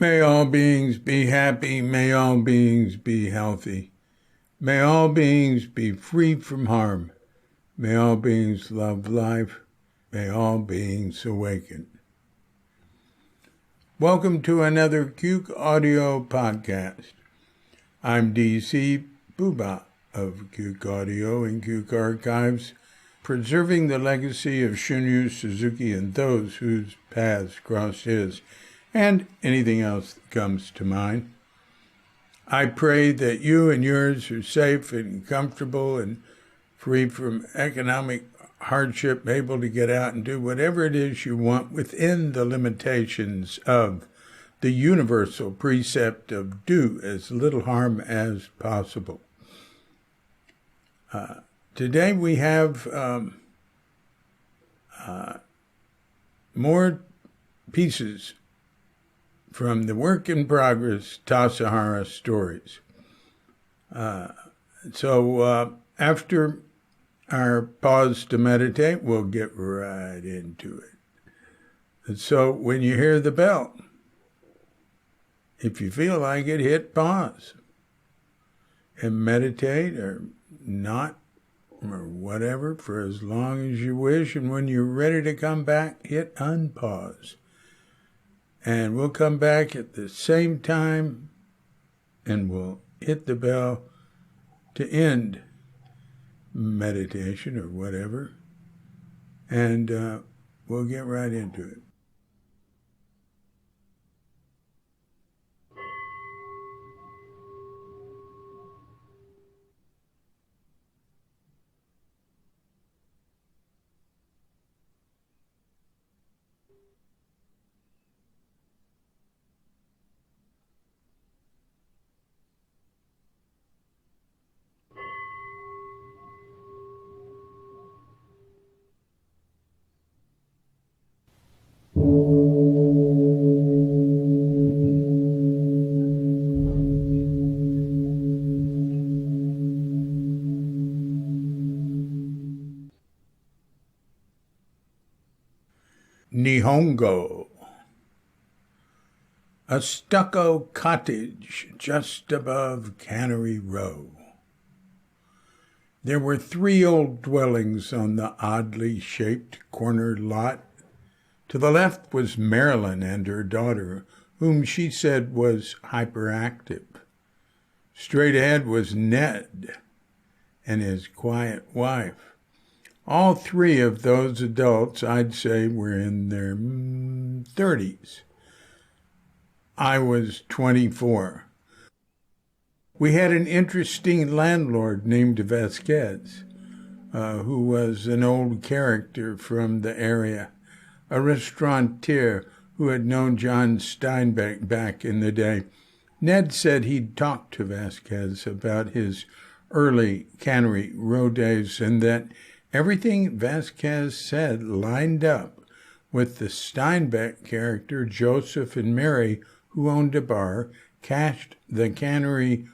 May all beings be happy. May all beings be healthy. May all beings be free from harm. May all beings love life. May all beings awaken. Welcome to another Cuke Audio podcast. I'm DC Booba of Cuke Audio and Cuke Archives, preserving the legacy of Shunryu Suzuki and those whose paths crossed his, and anything else that comes to mind. I pray that you and yours are safe and comfortable and free from economic hardship, able to get out and do whatever it is you want within the limitations of the universal precept of do as little harm as possible. Today we have more pieces from the work in progress Tassajara Stories. So after our pause to meditate, we'll get right into it. And so when you hear the bell, if you feel like it, hit pause and meditate or not or whatever for as long as you wish. And when you're ready to come back, hit unpause. And we'll come back at the same time and we'll hit the bell to end meditation or whatever. And we'll get right into it. Nihongo. A stucco cottage just above Cannery Row. There were 3 old dwellings on the oddly shaped corner lot. To the left was Marilyn and her daughter, whom she said was hyperactive. Straight ahead was Ned and his quiet wife. All 3 of those adults, I'd say, were in their 30s. I was 24. We had an interesting landlord named Vasquez, who was an old character from the area, a restaurateur who had known John Steinbeck back in the day. Ned said he'd talked to Vasquez about his early Cannery Row days and that everything Vasquez said lined up with the Steinbeck character Joseph and Mary, who owned a bar, cashed the cannery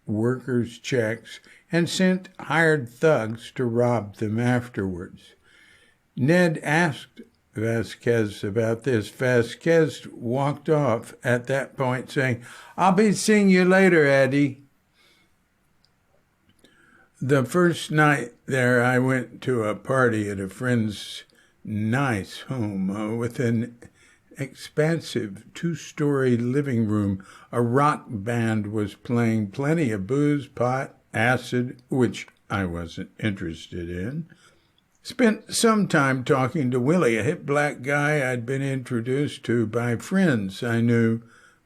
workers' checks, and sent hired thugs to rob them afterwards. Ned asked Vasquez about this. Vasquez walked off at that point saying, "I'll be seeing you later, Eddie." The first night there, I went to a party at a friend's nice home with an expansive 2-story living room. A rock band was playing, plenty of booze, pot, acid, which I wasn't interested in. Spent some time talking to Willie, a hip black guy I'd been introduced to by friends I knew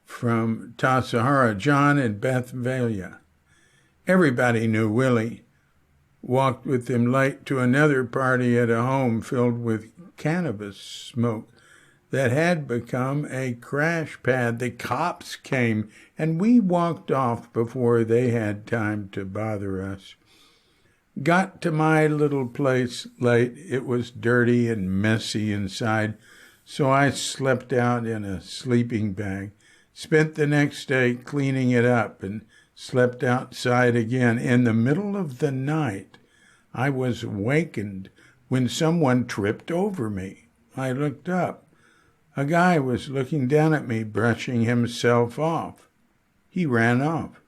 from Tassajara, John and Beth Valia. Everybody knew Willie. Walked with him late to another party at a home filled with cannabis smoke that had become a crash pad. The cops came, and we walked off before they had time to bother us. Got to my little place late. It was dirty and messy inside, so I slept out in a sleeping bag. Spent the next day cleaning it up and slept outside again. In the middle of the night, I was awakened when someone tripped over me. I looked up. A guy was looking down at me, brushing himself off. He ran off.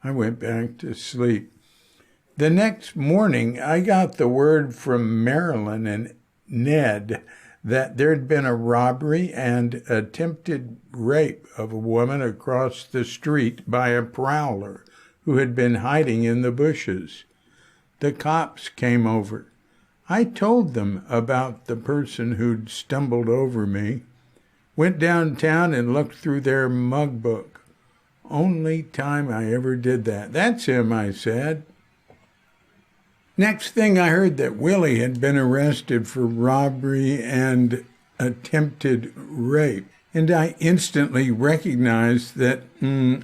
I went back to sleep. The next morning, I got the word from Marilyn and Ned that there'd been a robbery and attempted rape of a woman across the street by a prowler who had been hiding in the bushes. The cops came over. I told them about the person who'd stumbled over me, went downtown and looked through their mug book. Only time I ever did that. That's him, I said. Next thing I heard that Willie had been arrested for robbery and attempted rape, and I instantly recognized that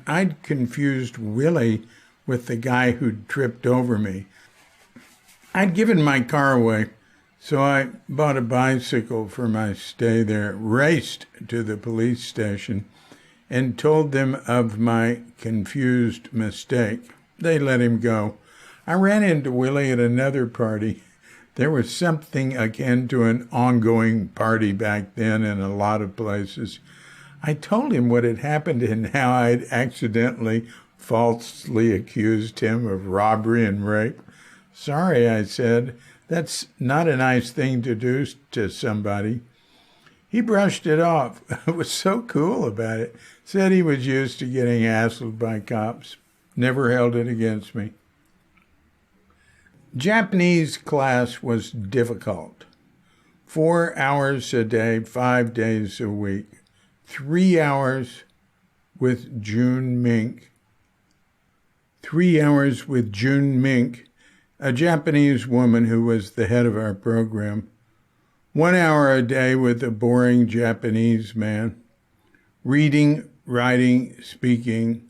I'd confused Willie with the guy who'd tripped over me. I'd given my car away, so I bought a bicycle for my stay there, raced to the police station, and told them of my confused mistake. They let him go. I ran into Willie at another party. There was something akin to an ongoing party back then in a lot of places. I told him what had happened and how I'd accidentally falsely accused him of robbery and rape. Sorry, I said. That's not a nice thing to do to somebody. He brushed it off. Was so cool about it. Said he was used to getting hassled by cops. Never held it against me. Japanese class was difficult. 4 hours a day, 5 days a week. 3 hours with June Mink. 3 hours with June Mink, a Japanese woman who was the head of our program. 1 hour a day with a boring Japanese man. Reading, writing, speaking.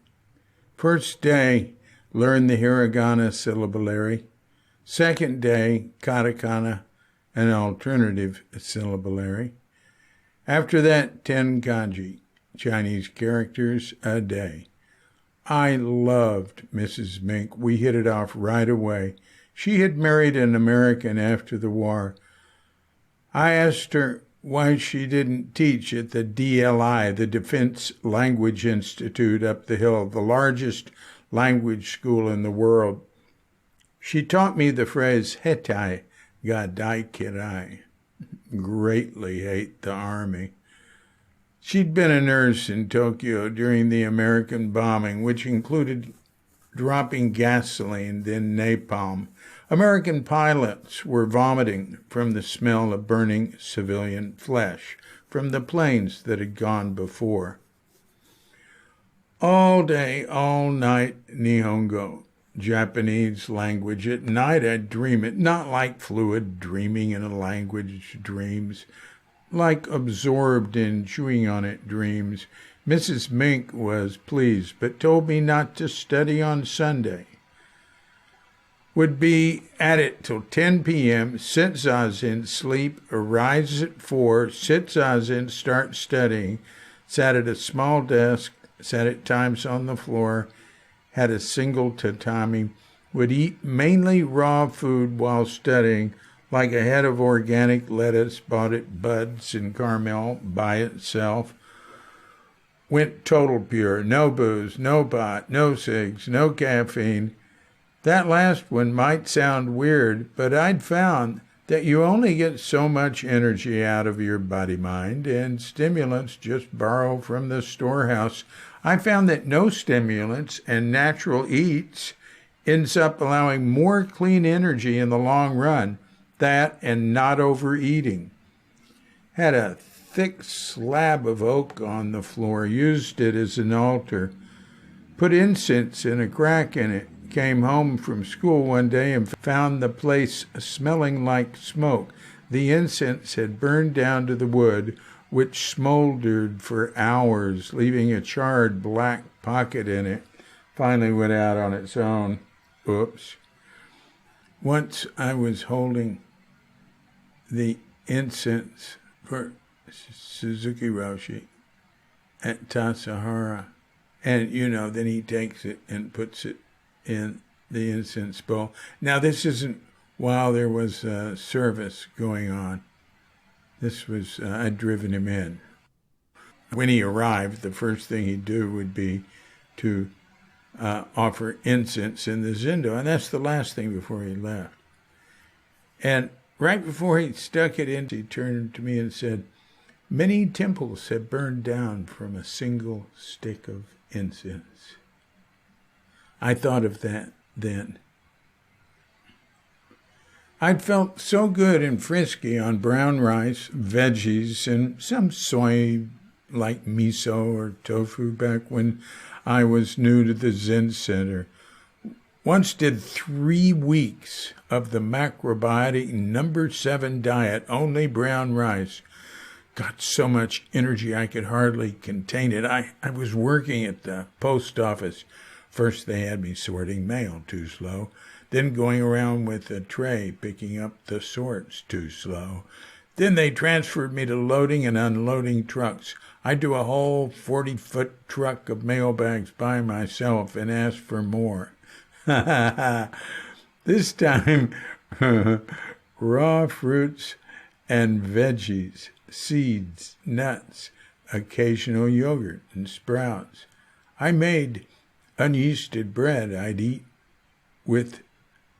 First day, learn the hiragana syllabary. Second day, katakana, an alternative syllabary. After that, 10 kanji, Chinese characters a day. I loved Mrs. Mink. We hit it off right away. She had married an American after the war. I asked her why she didn't teach at the DLI, the Defense Language Institute up the hill, the largest language school in the world. She taught me the phrase hetai ga daikirai, greatly hate the army. She'd been a nurse in Tokyo during the American bombing, which included dropping gasoline, then napalm. American pilots were vomiting from the smell of burning civilian flesh from the planes that had gone before. All day, all night, Nihongo, Japanese language. At night I'd dream it, not like fluid dreaming in a language dreams, like absorbed in chewing on it dreams. Mrs. Mink was pleased, but told me not to study on Sunday. Would be at it till 10 p.m., sit zazen, sleep, arise at 4, sit zazen, start studying, sat at a small desk, sat at times on the floor, had a single tatami, would eat mainly raw food while studying, like a head of organic lettuce bought at Bud's in Carmel by itself. Went total pure, no booze, no pot, no cigs, no caffeine. That last one might sound weird, but I'd found that you only get so much energy out of your body-mind, and stimulants just borrow from the storehouse. I found that no stimulants and natural eats ends up allowing more clean energy in the long run, that and not overeating. Had a thick slab of oak on the floor, used it as an altar, put incense in a crack in it. Came home from school one day and found the place smelling like smoke. The incense had burned down to the wood, which smoldered for hours, leaving a charred black pocket in it. Finally went out on its own. Oops. Once I was holding the incense for Suzuki Roshi at Tassajara, and, then he takes it and puts it in the incense bowl. Now, this isn't while there was a service going on. I'd driven him in. When he arrived, the first thing he'd do would be to offer incense in the zendo, and that's the last thing before he left. And right before he stuck it in, he turned to me and said, "Many temples have burned down from a single stick of incense." I thought of that then. I'd felt so good and frisky on brown rice, veggies, and some soy like miso or tofu back when I was new to the Zen Center. Once did 3 weeks of the macrobiotic number 7 diet, only brown rice. Got so much energy I could hardly contain it. I was working at the post office. First they had me sorting mail, too slow. Then going around with a tray, picking up the sorts, too slow. Then they transferred me to loading and unloading trucks. I'd do a whole 40-foot truck of mail bags by myself and ask for more. This time, raw fruits and veggies, seeds, nuts, occasional yogurt and sprouts. I made unyeasted bread I'd eat with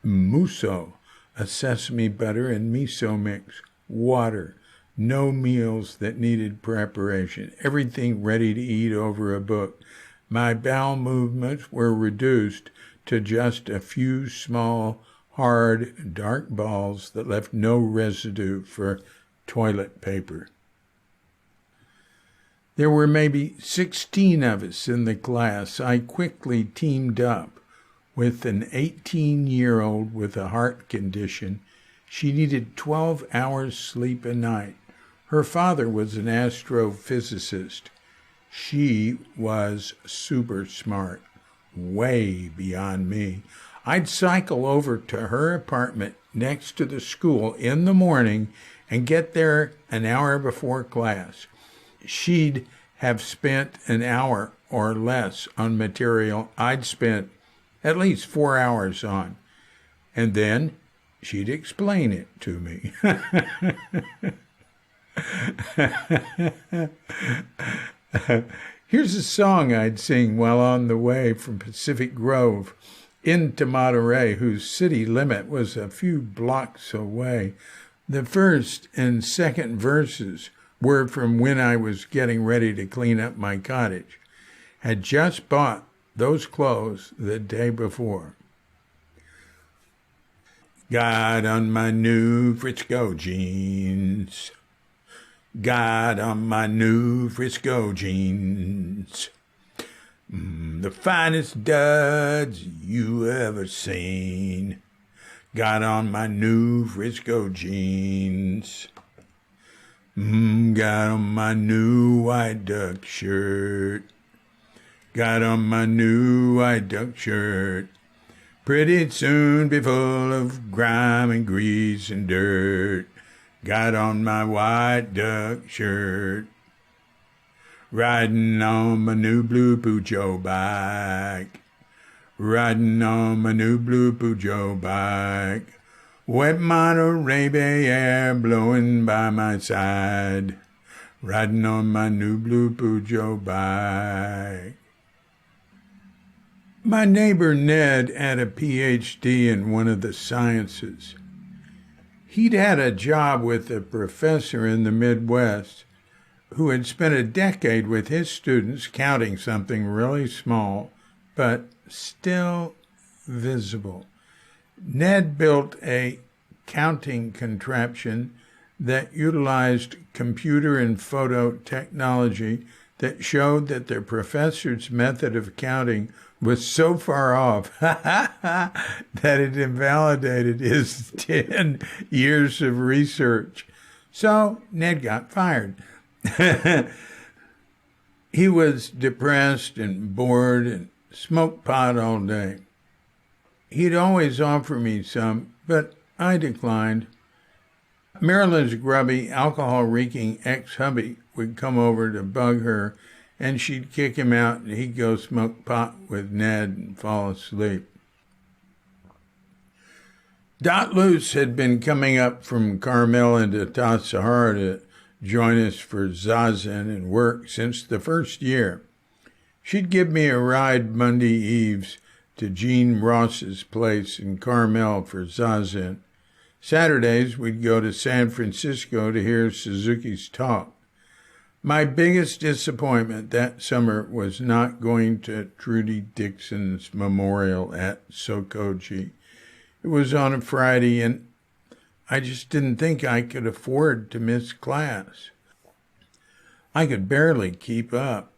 muso, a sesame butter and miso mix, water, no meals that needed preparation, everything ready to eat over a book. My bowel movements were reduced to just a few small, hard, dark balls that left no residue for toilet paper. There were maybe 16 of us in the class. I quickly teamed up with an 18-year-old with a heart condition. She needed 12 hours sleep a night. Her father was an astrophysicist. She was super smart, way beyond me. I'd cycle over to her apartment next to the school in the morning and get there an hour before class. She'd have spent an hour or less on material I'd spent at least 4 hours on. And then she'd explain it to me. Here's a song I'd sing while on the way from Pacific Grove into Monterey, whose city limit was a few blocks away. The first and second verses were from when I was getting ready to clean up my cottage. Had just bought those clothes the day before. Got on my new Frisco jeans. Got on my new Frisco jeans. The finest duds you ever seen. Got on my new Frisco jeans. Got on my new white duck shirt. Got on my new white duck shirt. Pretty soon be full of grime and grease and dirt. Got on my white duck shirt. Riding on my new blue Pujo bike. Riding on my new blue Pujo bike. Wet Monterey Bay air blowing by my side. Riding on my new blue Pujo bike. My neighbor Ned had a PhD in one of the sciences. He'd had a job with a professor in the Midwest who had spent a decade with his students counting something really small, but still visible. Ned built a counting contraption that utilized computer and photo technology that showed that the professor's method of counting was so far off that it invalidated his 10 years of research. So Ned got fired. He was depressed and bored and smoked pot all day. He'd always offer me some, but I declined. Marilyn's grubby, alcohol-reeking ex-hubby would come over to bug her, and she'd kick him out, and he'd go smoke pot with Ned and fall asleep. Dot Luce had been coming up from Carmel into Tassajara to join us for zazen and work since the first year. She'd give me a ride Monday eves to Jean Ross's place in Carmel for zazen. Saturdays, we'd go to San Francisco to hear Suzuki's talk. My biggest disappointment that summer was not going to Trudy Dixon's memorial at Sokoji. It was on a Friday, and I just didn't think I could afford to miss class. I could barely keep up.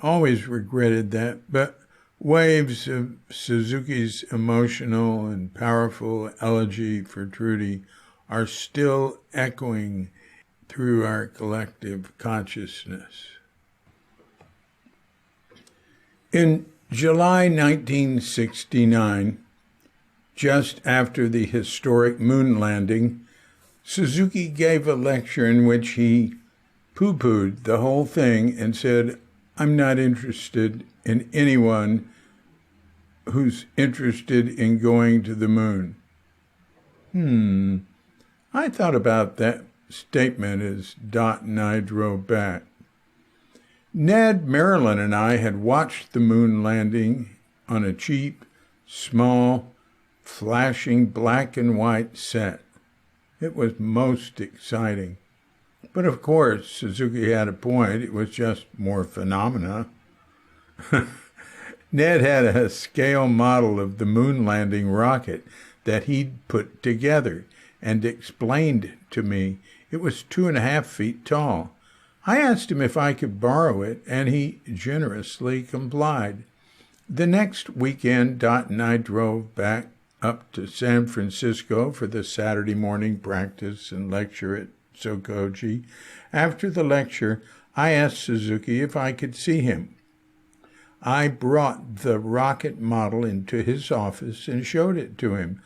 Always regretted that, but waves of Suzuki's emotional and powerful elegy for Trudy are still echoing through our collective consciousness. In July 1969, just after the historic moon landing, Suzuki gave a lecture in which he poo-pooed the whole thing and said, "I'm not interested in anyone who's interested in going to the moon." I thought about that statement as Dot and I drove back. Ned, Marilyn, and I had watched the moon landing on a cheap, small, flashing black and white set. It was most exciting. But of course, Suzuki had a point. It was just more phenomena. Ned had a scale model of the moon landing rocket that he'd put together and explained to me. It was 2.5 feet tall. I asked him if I could borrow it, and he generously complied. The next weekend, Dot and I drove back up to San Francisco for the Saturday morning practice and lecture at Sokoji. After the lecture, I asked Suzuki if I could see him. I brought the rocket model into his office and showed it to him,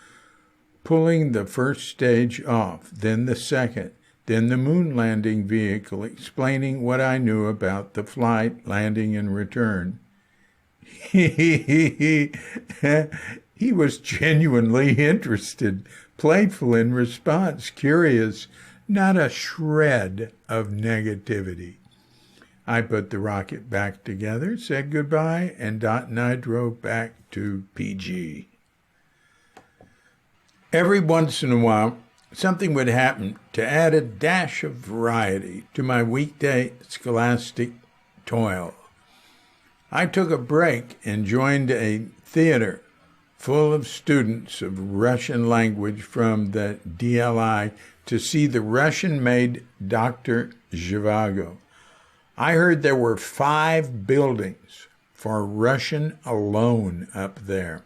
pulling the first stage off, then the second, then the moon landing vehicle, explaining what I knew about the flight, landing, and return. He was genuinely interested, playful in response, curious, not a shred of negativity. I put the rocket back together, said goodbye, and Dot and I drove back to PG. Every once in a while, something would happen to add a dash of variety to my weekday scholastic toil. I took a break and joined a theater full of students of Russian language from the DLI to see the Russian-made Dr. Zhivago. I heard there were 5 buildings for Russian alone up there.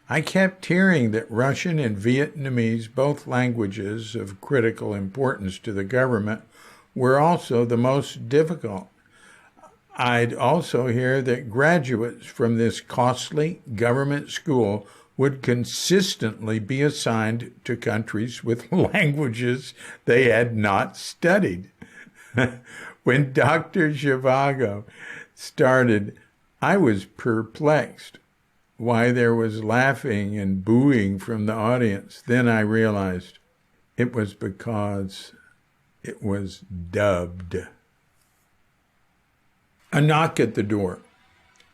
I kept hearing that Russian and Vietnamese, both languages of critical importance to the government, were also the most difficult. I'd also hear that graduates from this costly government school would consistently be assigned to countries with languages they had not studied. When Dr. Zhivago started, I was perplexed why there was laughing and booing from the audience. Then I realized it was because it was dubbed. A knock at the door.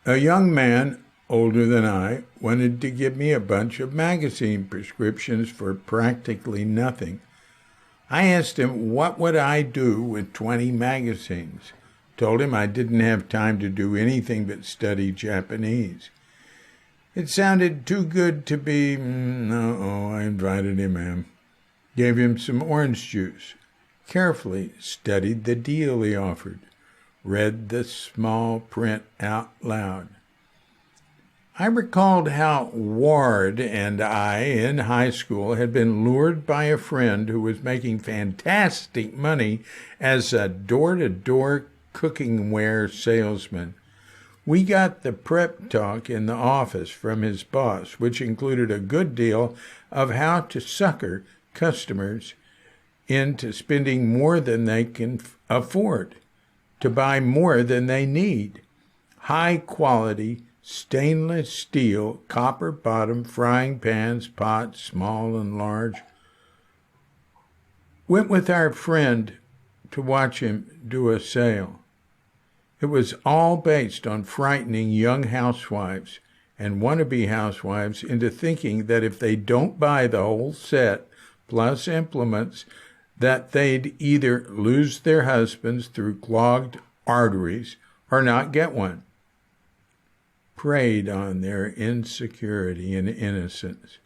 A young man, older than I, wanted to give me a bunch of magazine prescriptions for practically nothing. I asked him what would I do with 20 magazines. Told him I didn't have time to do anything but study Japanese. It sounded too good to be, I invited him in. Gave him some orange juice. Carefully studied the deal he offered. Read the small print out loud. I recalled how Ward and I in high school had been lured by a friend who was making fantastic money as a door-to-door cooking-ware salesman. We got the prep talk in the office from his boss, which included a good deal of how to sucker customers into spending more than they can afford, to buy more than they need. High-quality, stainless steel, copper-bottom frying pans, pots, small and large. Went with our friend to watch him do a sale. It was all based on frightening young housewives and wannabe housewives into thinking that if they don't buy the whole set plus implements, that they'd either lose their husbands through clogged arteries or not get one. Preyed on their insecurity and innocence.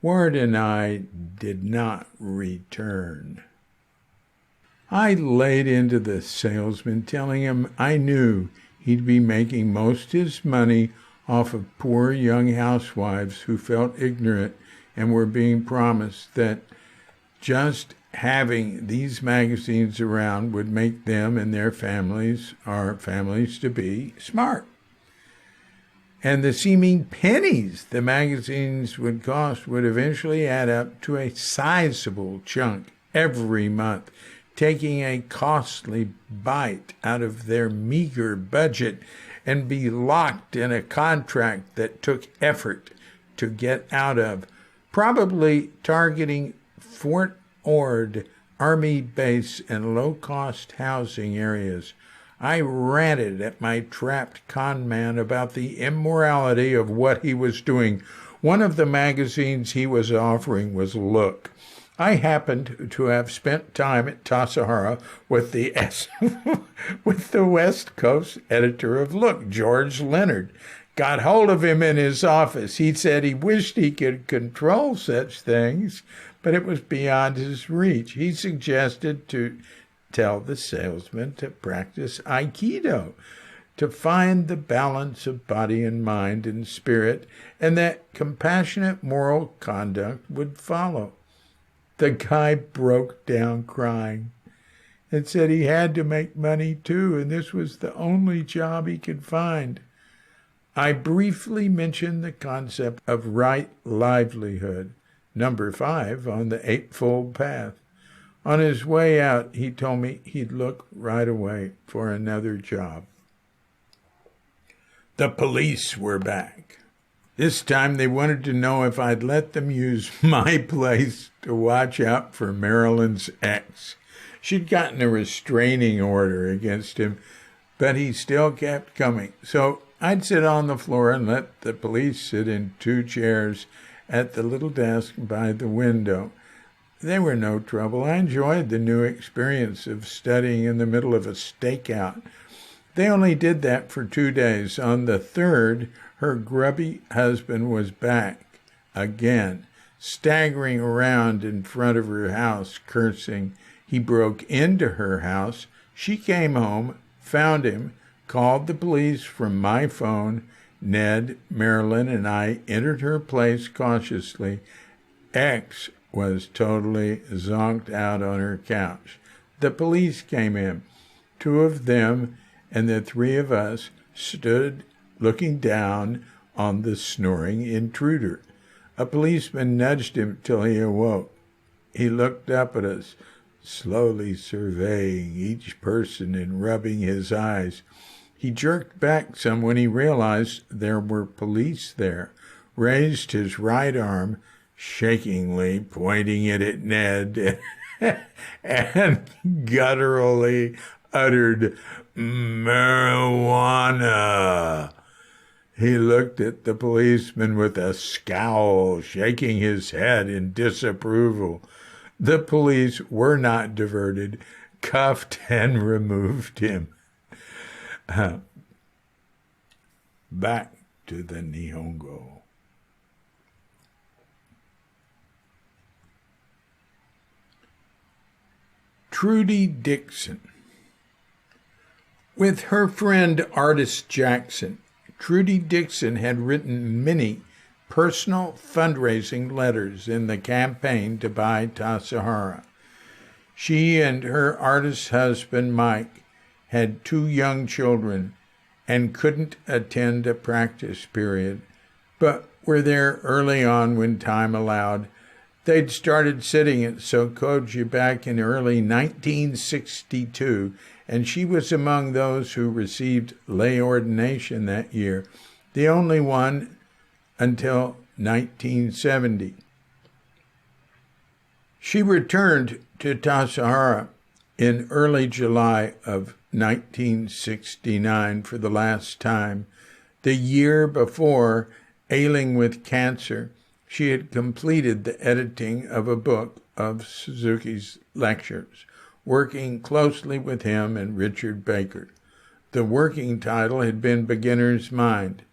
Ward and I did not return. I laid into the salesman, telling him I knew he'd be making most his money off of poor young housewives who felt ignorant and were being promised that just having these magazines around would make them and their families, or families to be, smart. And the seeming pennies the magazines would cost would eventually add up to a sizable chunk every month, taking a costly bite out of their meager budget and be locked in a contract that took effort to get out of, probably targeting Fort Ord Army base and low-cost housing areas. I ranted at my trapped con man about the immorality of what he was doing. One of the magazines he was offering was Look. I happened to have spent time at Tassajara with with the West Coast editor of Look, George Leonard. Got hold of him in his office. He said he wished he could control such things, but it was beyond his reach. He suggested to tell the salesman to practice Aikido, to find the balance of body and mind and spirit, and that compassionate moral conduct would follow. The guy broke down crying and said he had to make money too, and this was the only job he could find. I briefly mentioned the concept of right livelihood, number 5 on the Eightfold Path. On his way out, he told me he'd look right away for another job. The police were back. This time they wanted to know if I'd let them use my place to watch out for Marilyn's ex. She'd gotten a restraining order against him, but he still kept coming. So I'd sit on the floor and let the police sit in 2 chairs at the little desk by the window. They were no trouble. I enjoyed the new experience of studying in the middle of a stakeout. They only did that for 2 days. On the 3rd, her grubby husband was back again, staggering around in front of her house, cursing. He broke into her house. She came home, found him, called the police from my phone. Ned, Marilyn, and I entered her place cautiously. X was totally zonked out on her couch. The police came in. 2 of them and the 3 of us stood looking down on the snoring intruder. A policeman nudged him till he awoke. He looked up at us, slowly surveying each person and rubbing his eyes. He jerked back some when he realized there were police there, raised his right arm, shakingly pointing it at Ned, and gutturally uttered, "Marijuana." He looked at the policeman with a scowl, shaking his head in disapproval. The police were not diverted, cuffed and removed him. Back to the Nihongo. Trudy Dixon. With her friend artist Jackson, Trudy Dixon had written many personal fundraising letters in the campaign to buy Tassajara. She and her artist husband, Mike, had 2 young children and couldn't attend a practice period, but were there early on when time allowed. They'd started sitting at Sokoji back in early 1962, and she was among those who received lay ordination that year, the only one until 1970. She returned to Tassajara In early July of 1969, for the last time, the year before, ailing with cancer, she had completed the editing of a book of Suzuki's lectures, working closely with him and Richard Baker. The working title had been Beginner's Mind.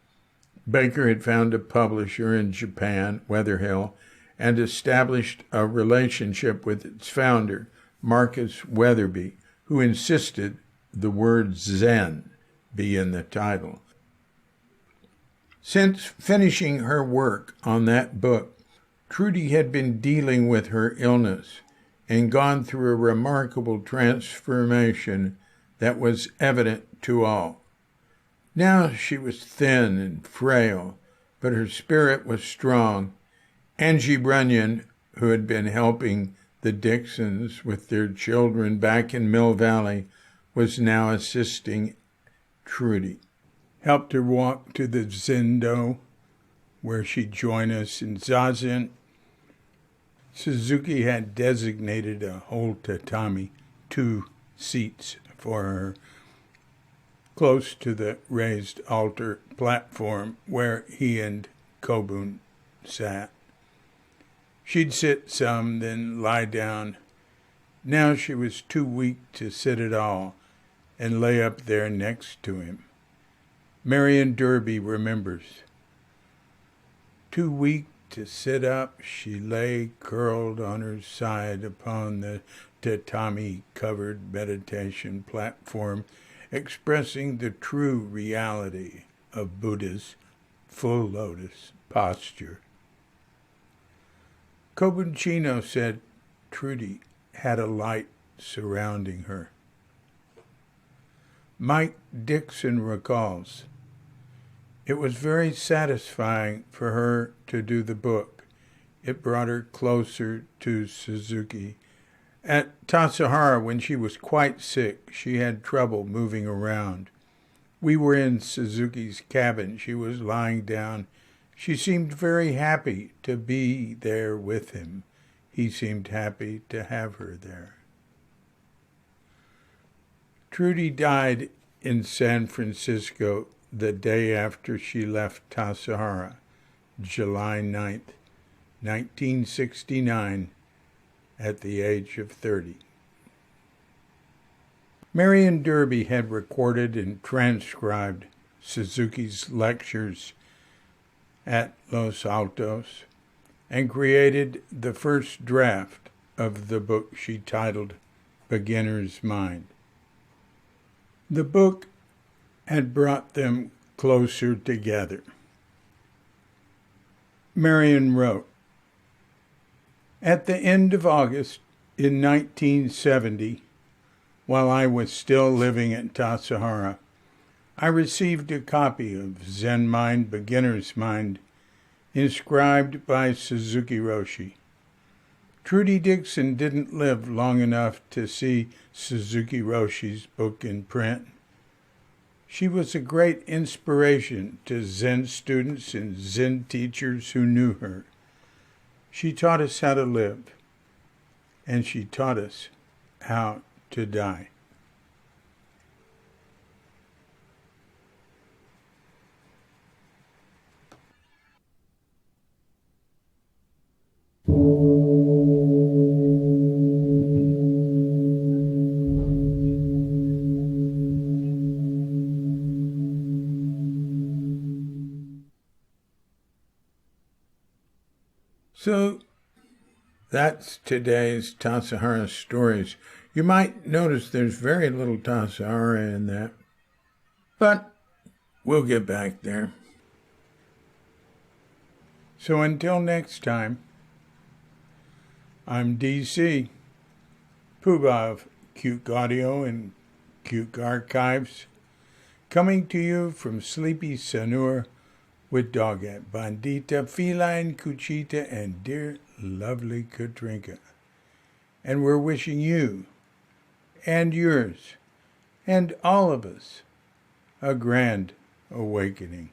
Baker had found a publisher in Japan, Weatherhill, and established a relationship with its founder, Marcus Weatherby, who insisted the word Zen be in the title. Since finishing her work on that book, Trudy had been dealing with her illness and gone through a remarkable transformation that was evident to all. Now she was thin and frail, but her spirit was strong. Angie Brunyon, who had been helping the Dixons with their children back in Mill Valley, was now assisting Trudy. Helped her walk to the Zendo, where she'd join us in Zazen. Suzuki had designated a whole tatami, 2 seats for her, close to the raised altar platform where he and Kobun sat. She'd sit some, then lie down. Now she was too weak to sit at all, and lay up there next to him. Marion Derby remembers. Too weak to sit up, she lay curled on her side upon the tatami-covered meditation platform, expressing the true reality of Buddha's full lotus posture. Kobuchino said Trudy had a light surrounding her. Mike Dixon recalls, it was very satisfying for her to do the book. It brought her closer to Suzuki. At Tassajara, when she was quite sick, she had trouble moving around. We were in Suzuki's cabin. She was lying down. She seemed very happy to be there with him. He seemed happy to have her there. Trudy died in San Francisco the day after she left Tassajara, July 9th, 1969, at the age of 30. Marion Derby had recorded and transcribed Suzuki's lectures at Los Altos and created the first draft of the book she titled Beginner's Mind. The book had brought them closer together. Marion wrote, at the end of August in 1970, while I was still living at Tassajara, I received a copy of Zen Mind, Beginner's Mind, inscribed by Suzuki Roshi. Trudy Dixon didn't live long enough to see Suzuki Roshi's book in print. She was a great inspiration to Zen students and Zen teachers who knew her. She taught us how to live, and she taught us how to die. So that's today's Tassajara Stories. You might notice there's very little Tassajara in that, but we'll get back there. So until next time, I'm DC, Poobah of Cuke Audio and Cuke Archives, coming to you from Sleepy Sanur with Doggett, Bandita, Feline, Cuchita, and dear lovely Katrinka. And we're wishing you and yours and all of us a grand awakening.